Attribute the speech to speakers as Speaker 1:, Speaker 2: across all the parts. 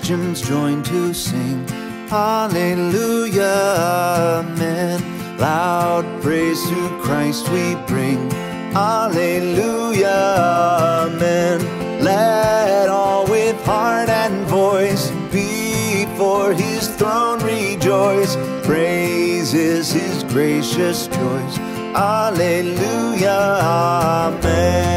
Speaker 1: Christians join to sing, Hallelujah, amen. Loud praise to Christ we bring, Hallelujah, amen. Let all with heart and voice before His throne rejoice. Praise is His gracious choice, Hallelujah, amen.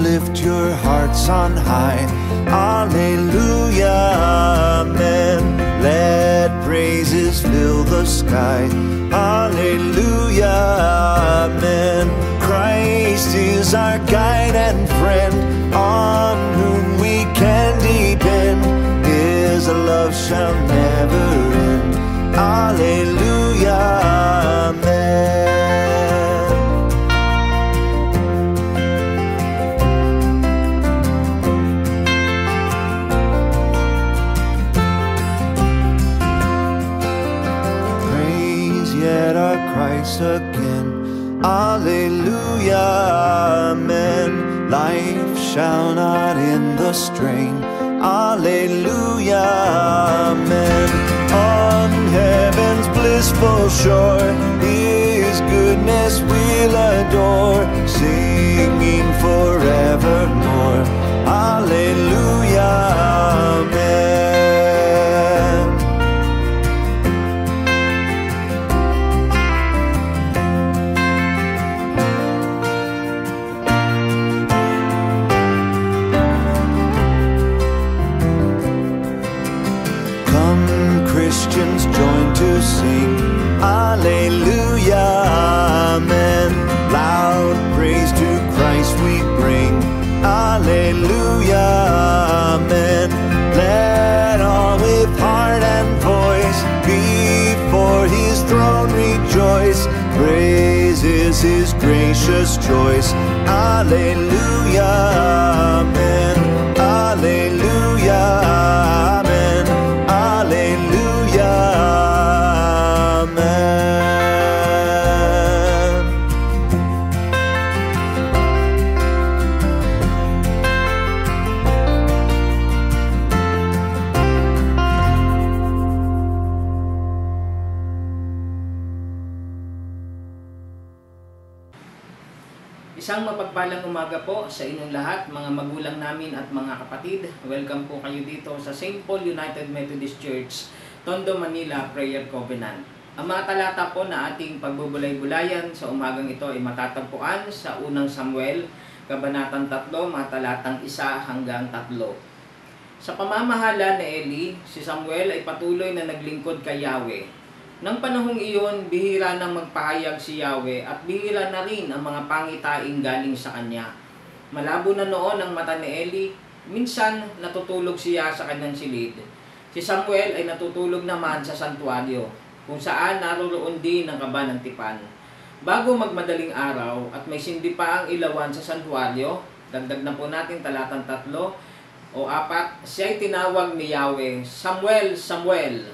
Speaker 1: Lift your hearts on high, Hallelujah, amen. Let praises fill the sky, Hallelujah, amen. Christ is our guide and friend, on whom we can depend. His love shall never end, Hallelujah, amen. Christ again, Hallelujah, amen. Life shall not end the strain, Hallelujah, amen. On heaven's blissful shore, His goodness we'll adore, singing forevermore, Hallelujah, amen. Christians join to sing, Hallelujah, amen. Loud praise to Christ we bring, Hallelujah, amen. Let all with heart and voice before His throne rejoice. Praise is His gracious choice, Hallelujah, amen. Hallelujah, amen. Hallelujah, amen.
Speaker 2: Isang mapagpalang umaga po sa inyong lahat, mga magulang namin at mga kapatid. Welcome po kayo dito sa St. Paul United Methodist Church, Tondo, Manila, Prayer Covenant. Ang mga talata po na ating pagbubulay-bulayan sa umagang ito ay matatagpuan sa unang Samuel, Kabanatang 3, mga talatang 1 hanggang 3. Sa pamamahala ni Eli, si Samuel ay patuloy na naglingkod kay Yahweh. Nang panahong iyon, bihira nang magpahayag si Yahweh at bihira na rin ang mga pangitain galing sa kanya. Malabo na noon ang mata ni Eli, minsan natutulog siya sa kanyang silid. Si Samuel ay natutulog naman sa santuaryo, kung saan naroroon din ang kaba ng tipan. Bago magmadaling araw at may sindi pa ang ilawan sa santuaryo, dagdag na po natin talatang 3 o 4, siya'y tinawag ni Yahweh, Samuel, Samuel.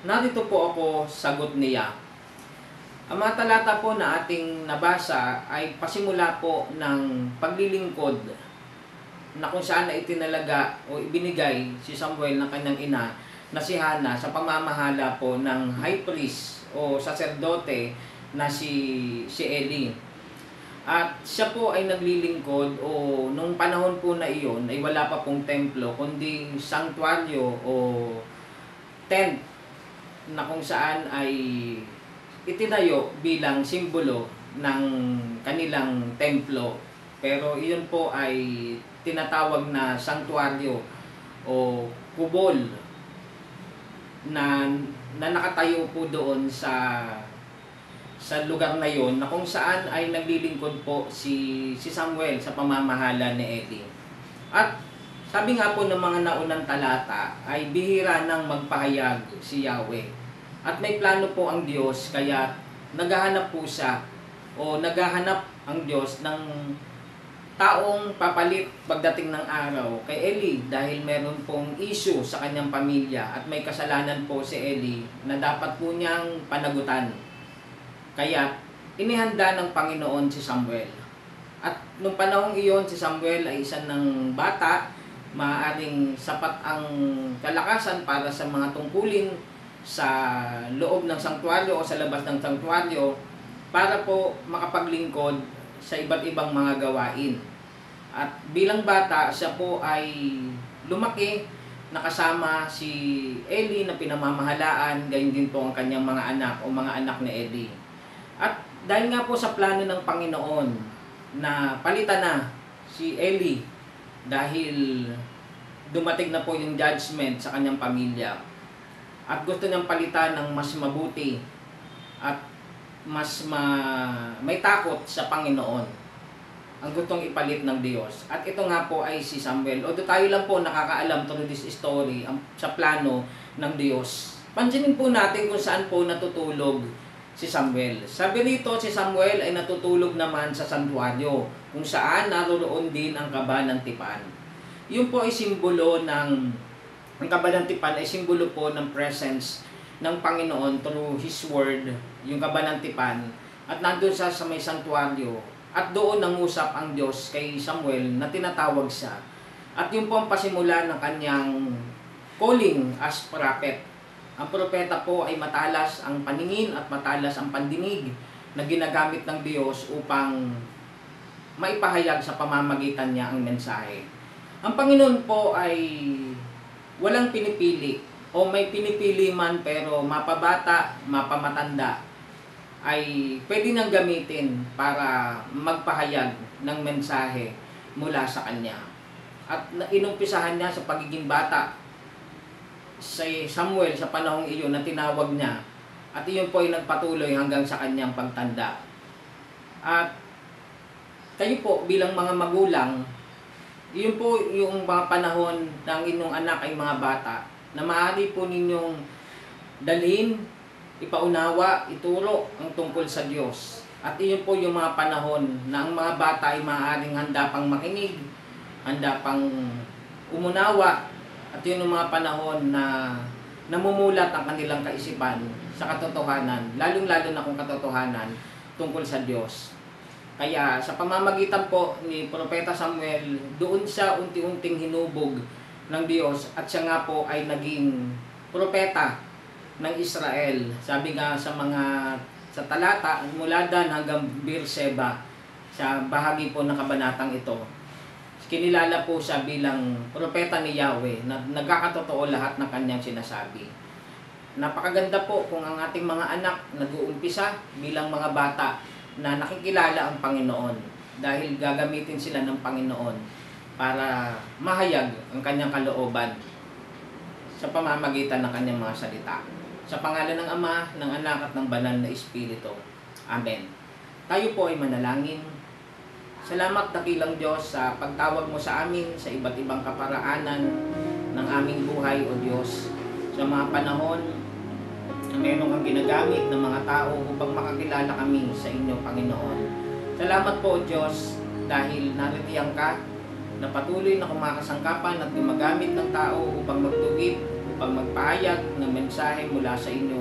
Speaker 2: Narito po ako, sagot niya. Ang mga talata po na ating nabasa ay pasimula po ng paglilingkod na kung saan na itinalaga o ibinigay si Samuel ng kanyang ina na si Hannah sa pamamahala po ng high priest o saserdote na si Eli. At siya po ay naglilingkod o nung panahon po na iyon ay wala pa pong templo kundi sanctuaryo o tent na kung saan ay itinayo bilang simbolo ng kanilang templo. Pero iyon po ay tinatawag na sanctuaryo o kubol na nakatayo po doon sa lugar na yon na kung saan ay naglilingkod po si Samuel sa pamamahala ni Eli. At sabi nga po ng mga naunang talata ay bihira nang magpahayag si Yahweh. At may plano po ang Diyos kaya naghahanap po siya o naghahanap ang Diyos ng taong papalit pagdating ng araw kay Eli dahil meron pong issue sa kanyang pamilya at may kasalanan po si Eli na dapat po niyang panagutan. Kaya inihanda ng Panginoon si Samuel. At nung panahong iyon, si Samuel ay isa ng bata, maaaring sapat ang kalakasan para sa mga tungkulin sa loob ng sanktuaryo o sa labas ng sanktuaryo para po makapaglingkod sa iba't ibang mga gawain. At bilang bata, siya po ay lumaki, nakasama si Eli na pinamamahalaan, gayon din po ang kanyang mga anak o mga anak ni Eli. At dahil nga po sa plano ng Panginoon na palitan na si Eli dahil dumating na po yung judgment sa kanyang pamilya at gusto niyang palitan ng mas mabuti at may takot sa Panginoon ang gustong ipalit ng Diyos. At ito nga po ay si Samuel. Although tayo lang po nakakaalam through this story sa plano ng Diyos. Pansinin po natin kung saan po natutulog si Samuel. Sabi rito, si Samuel ay natutulog naman sa santuaryo kung saan naroon din ang Kaba ng Tipan. Yun po ay simbolo ng ang Kaba ng Tipan ay simbolo po ng presence ng Panginoon through His Word, yung Kaba ng Tipan, at nandun sa may santuaryo. At doon nangusap ang Diyos kay Samuel na tinatawag siya. At yun po ang pasimula ng kanyang calling as prophet. Ang propeta po ay matalas ang paningin at matalas ang pandinig na ginagamit ng Diyos upang maipahayag sa pamamagitan niya ang mensahe. Ang Panginoon po ay walang pinipili o may pinipili man pero mapabata, mapamatanda ay pwede nang gamitin para magpahayag ng mensahe mula sa Kanya. At inumpisahan niya sa pagiging bata si Samuel sa panahong iyon na tinawag niya at iyon po ay nagpatuloy hanggang sa kanyang pagtanda. At kayo po bilang mga magulang, iyon po yung mga panahon ng inyong anak ay mga bata na maaari po ninyong dalhin, ipaunawa, ituro ang tungkol sa Diyos. At iyon po yung mga panahon na ang mga bata ay maaaring handa pang makinig, handa pang umunawa. At yun ang mga panahon na namumulat ang kanilang kaisipan sa katotohanan, lalong-lalo na kung katotohanan tungkol sa Diyos. Kaya sa pamamagitan po ni Propeta Samuel, doon siya unti-unting hinubog ng Diyos at siya nga po ay naging propeta ng Israel. Sabi nga sa talata, mula Dan hanggang Beersheba, sa bahagi po ng kabanatang ito, kinilala po siya bilang propeta ni Yahweh na nagkakatotoo lahat ng kanyang sinasabi. Napakaganda po kung ang ating mga anak nag-uumpisa bilang mga bata na nakikilala ang Panginoon dahil gagamitin sila ng Panginoon para mahayag ang kanyang kalooban sa pamamagitan ng kanyang mga salita. Sa pangalan ng Ama, ng Anak at ng Banal na Espiritu. Amen. Tayo po ay manalangin. Salamat dakilang Diyos sa pagtawag mo sa amin sa iba't ibang kaparaanan ng aming buhay, O Diyos. Sa mga panahon na meron kang ginagamit ng mga tao upang makakilala kami sa inyo, Panginoon. Salamat po, O Diyos, dahil naritiyan ka na patuloy na kumakasangkapan at gumagamit ng tao upang magtugid, upang magpahayag ng mensahe mula sa inyo.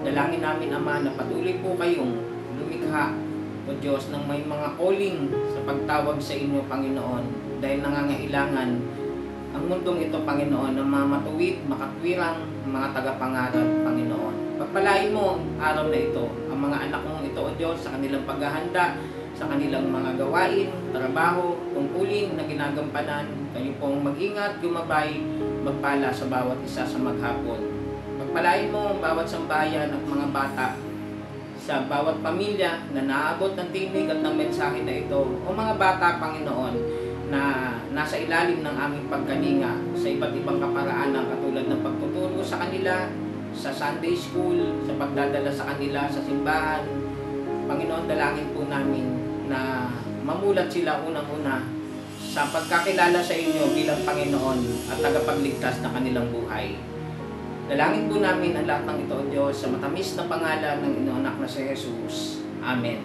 Speaker 2: Dalangin namin, Ama, na patuloy po kayong lumikha, O Diyos, ng may mga calling sa pagtawag sa inyo, Panginoon, dahil nangangailangan ang mundong ito, Panginoon, ng mga matuwid, makatwirang, mga tagapangarap, Panginoon. Pagpalain mo ang araw na ito, ang mga anak mong ito, O Diyos, sa kanilang paghahanda, sa kanilang mga gawain, trabaho, tungkulin na ginagampanan. Kayo pong mag-ingat, gumabay, magpala sa bawat isa sa maghapon. Pagpalain mo ang bawat sambayan at mga bata, sa bawat pamilya na naabot ng tinig at ng mensahe na ito, o mga bata, Panginoon, na nasa ilalim ng aming pagkalinga sa iba't ibang kaparaanan katulad ng pagtuturo sa kanila, sa Sunday School, sa pagdadala sa kanila sa simbahan. Panginoon, dalangin po namin na mamulat sila unang-una sa pagkakilala sa inyo bilang Panginoon at tagapagligtas na kanilang buhay. Dalangin po namin ang lahat ng ito, O Diyos, sa matamis na pangalan ng inyong anak na si Jesus. Amen.